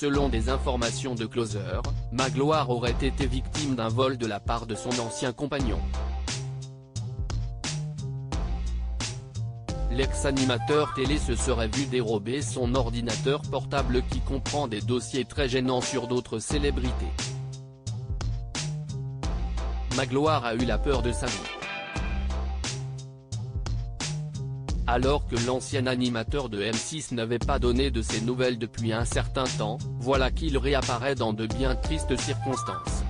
Selon des informations de Closer, Magloire aurait été victime d'un vol de la part de son ancien compagnon. L'ex-animateur télé se serait vu dérober son ordinateur portable qui comprend des dossiers très gênants sur d'autres célébrités. Magloire a eu la peur de sa vie. Alors que l'ancien animateur de M6 n'avait pas donné de ses nouvelles depuis un certain temps, voilà qu'il réapparaît dans de bien tristes circonstances.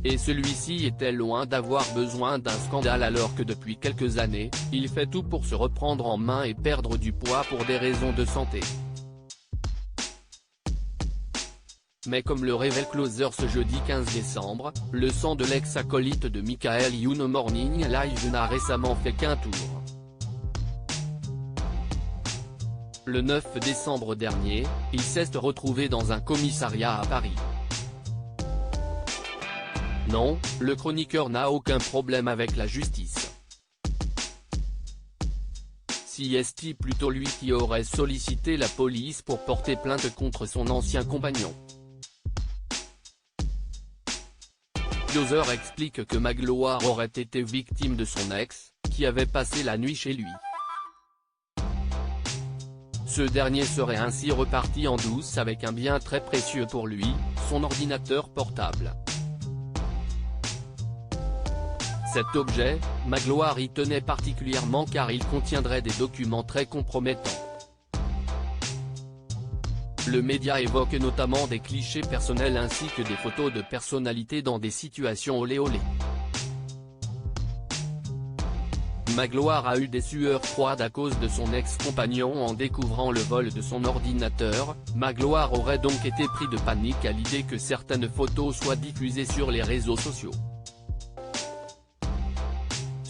Et celui-ci était loin d'avoir besoin d'un scandale alors que depuis quelques années, il fait tout pour se reprendre en main et perdre du poids pour des raisons de santé. Mais comme le révèle Closer ce jeudi 15 décembre, le sang de l'ex-acolyte de Michael Youn au Morning Live n'a récemment fait qu'un tour. Le 9 décembre dernier, il s'est retrouvé dans un commissariat à Paris. Non, le chroniqueur n'a aucun problème avec la justice. Si est-il plutôt lui qui aurait sollicité la police pour porter plainte contre son ancien compagnon. Closer explique que Magloire aurait été victime de son ex, qui avait passé la nuit chez lui. Ce dernier serait ainsi reparti en douce avec un bien très précieux pour lui, son ordinateur portable. Cet objet, Magloire y tenait particulièrement car il contiendrait des documents très compromettants. Le média évoque notamment des clichés personnels ainsi que des photos de personnalités dans des situations olé olé. Magloire a eu des sueurs froides à cause de son ex-compagnon en découvrant le vol de son ordinateur. Magloire aurait donc été pris de panique à l'idée que certaines photos soient diffusées sur les réseaux sociaux.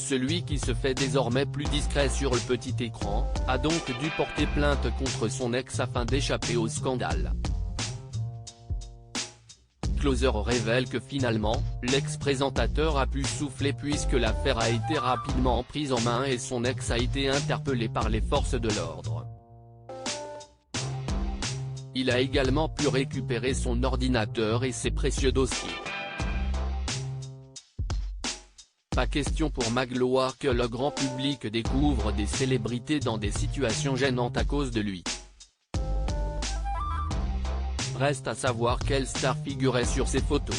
Celui qui se fait désormais plus discret sur le petit écran, a donc dû porter plainte contre son ex afin d'échapper au scandale. Closer révèle que finalement, l'ex-présentateur a pu souffler puisque l'affaire a été rapidement prise en main et son ex a été interpellé par les forces de l'ordre. Il a également pu récupérer son ordinateur et ses précieux dossiers. Pas question pour Magloire que le grand public découvre des célébrités dans des situations gênantes à cause de lui. Reste à savoir quelle star figurait sur ces photos.